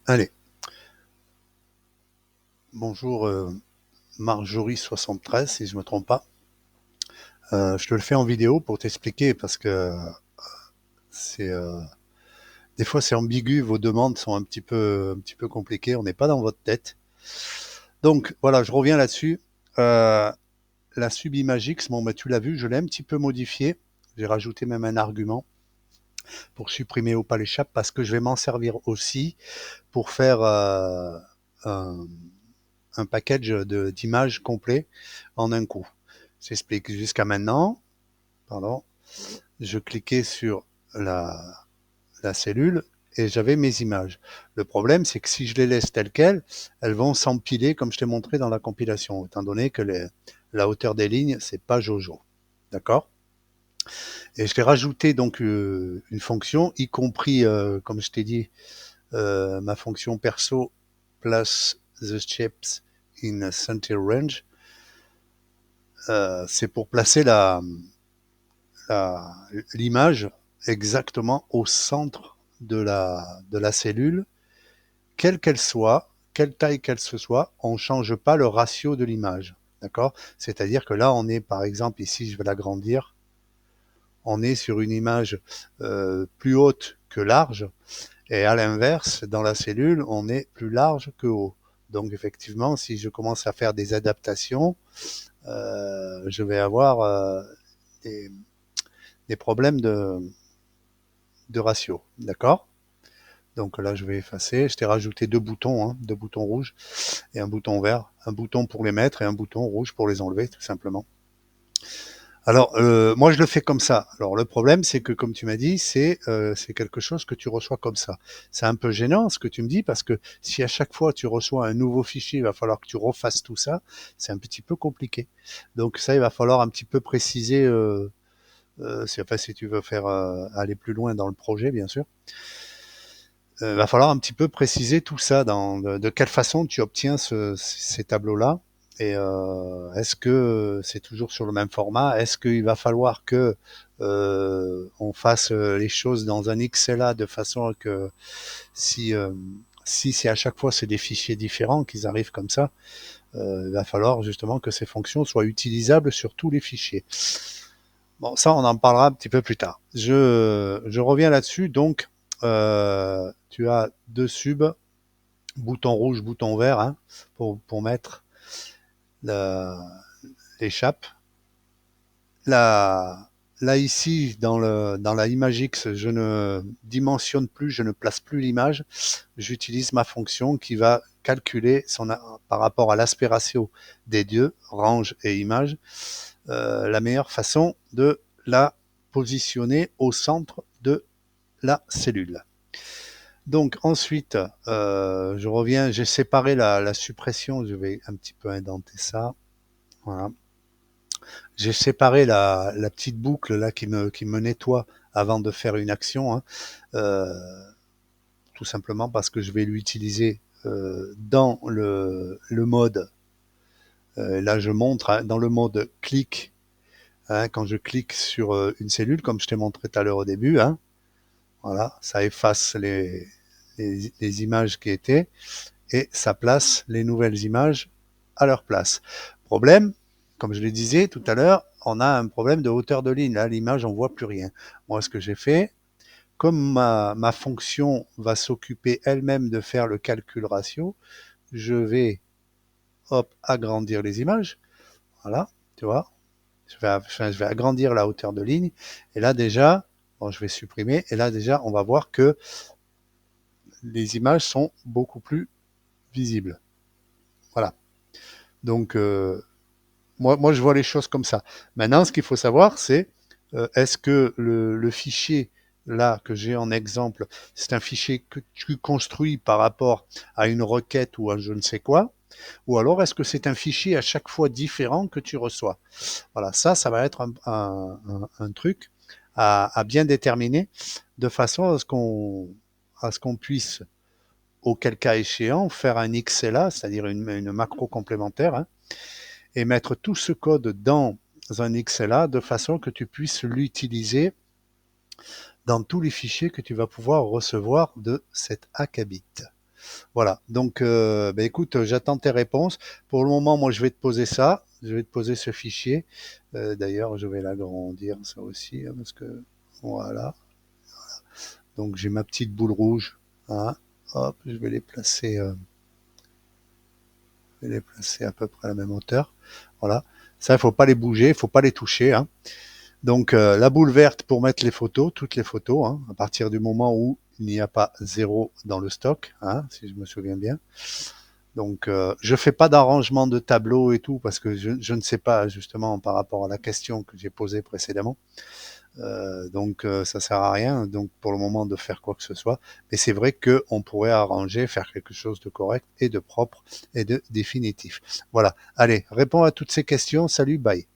Allez, bonjour Marjorie73 si je me trompe pas. Je te le fais en vidéo pour t'expliquer parce que c'est des fois c'est ambigu, vos demandes sont un petit peu compliquées, on n'est pas dans votre tête. Donc voilà, je reviens là-dessus. Euh, la Subimagix, bon bah tu l'as vu, je l'ai un petit peu modifié. J'ai rajouté même un argument pour supprimer ou pas les chapes parce que je vais m'en servir aussi pour faire un, un package d'images complet en un coup. J'explique. Jusqu'à maintenant, pardon, je cliquais sur la, la cellule et j'avais mes images. Le problème, c'est que si je les laisse telles quelles, elles vont s'empiler comme je t'ai montré dans la compilation, étant donné que la hauteur des lignes, c'est pas Jojo. D'accord? Et je t'ai rajouté donc une fonction, y compris, comme je t'ai dit, ma fonction perso place the shapes in center range. C'est pour placer l'image exactement au centre de la cellule, quelle qu'elle soit, quelle taille qu'elle se soit, on ne change pas le ratio de l'image. D'accord? C'est-à-dire que là, on est, par exemple, ici, je vais l'agrandir, on est sur une image plus haute que large, et à l'inverse, dans la cellule, on est plus large que haut. Donc, effectivement, si je commence à faire des adaptations, je vais avoir des, des problèmes de ratio. D'accord? Donc là, je vais effacer. Je t'ai rajouté deux boutons rouges et un bouton vert. Un bouton pour les mettre et un bouton rouge pour les enlever, tout simplement. Alors, moi, je le fais comme ça. Alors, le problème, c'est que, comme tu m'as dit, c'est quelque chose que tu reçois comme ça. C'est un peu gênant ce que tu me dis, parce que si à chaque fois tu reçois un nouveau fichier, il va falloir que tu refasses tout ça. C'est un petit peu compliqué. Donc ça, il va falloir un petit peu préciser. Enfin, si tu veux faire aller plus loin dans le projet, bien sûr. Va falloir un petit peu préciser tout ça, de quelle façon tu obtiens ces tableaux-là. Et est-ce que c'est toujours sur le même format? Est-ce qu'il va falloir que on fasse les choses dans un XLA de façon que si si c'est à chaque fois c'est des fichiers différents qu'ils arrivent comme ça, il va falloir justement que ces fonctions soient utilisables sur tous les fichiers. Bon, ça, on en parlera un petit peu plus tard. Je reviens là-dessus. Donc, tu as deux subs, bouton rouge, bouton vert, hein, pour mettre l'échappe. Là, là, ici, dans la ImageX, je ne dimensionne plus, je ne place plus l'image. J'utilise ma fonction qui va calculer par rapport à l'aspect ratio des deux, range et image, la meilleure façon de la positionner au centre de la cellule. Donc ensuite, je reviens, j'ai séparé la suppression, je vais un petit peu indenter ça. Voilà. J'ai séparé la petite boucle là qui me nettoie avant de faire une action, hein, euh, tout simplement parce que je vais l'utiliser dans le mode. Là, je montre hein, dans le mode clic. Hein, quand je clique sur une cellule, comme je t'ai montré tout à l'heure au début, hein, voilà, ça efface les images qui étaient et ça place les nouvelles images à leur place. Problème, comme je le disais tout à l'heure, on a un problème de hauteur de ligne. Là, l'image, on voit plus rien. Moi, ce que j'ai fait, comme ma fonction va s'occuper elle-même de faire le calcul ratio, je vais hop, agrandir les images. Voilà, tu vois, je vais agrandir la hauteur de ligne. Et là, déjà, bon, je vais supprimer. Et là, déjà, on va voir que les images sont beaucoup plus visibles. Voilà. Donc, moi, je vois les choses comme ça. Maintenant, ce qu'il faut savoir, c'est est-ce que le fichier là que j'ai en exemple, c'est un fichier que tu construis par rapport à une requête ou à je ne sais quoi, ou alors est-ce que c'est un fichier à chaque fois différent que tu reçois. Voilà, ça va être un truc à bien déterminer de façon à ce qu'on puisse, auquel cas échéant, faire un XLA, c'est-à-dire une macro complémentaire, hein, et mettre tout ce code dans un XLA de façon que tu puisses l'utiliser dans tous les fichiers que tu vas pouvoir recevoir de cet Akabit. Voilà. Donc, écoute, j'attends tes réponses. Pour le moment, moi, je vais te poser ça. Je vais te poser ce fichier. D'ailleurs, je vais l'agrandir ça aussi, hein, parce que voilà. Donc, j'ai ma petite boule rouge. Hein. Hop, je vais les placer à peu près à la même hauteur. Voilà. Ça, il faut pas les bouger, il faut pas les toucher. Hein. Donc, la boule verte pour mettre les photos, toutes les photos, hein, à partir du moment où il n'y a pas zéro dans le stock, hein, si je me souviens bien. Donc, je fais pas d'arrangement de tableau et tout parce que je ne sais pas justement par rapport à la question que j'ai posée précédemment. Donc, ça sert à rien. Donc, pour le moment, de faire quoi que ce soit. Mais c'est vrai que on pourrait arranger, faire quelque chose de correct et de propre et de définitif. Voilà. Allez, réponds à toutes ces questions. Salut, bye.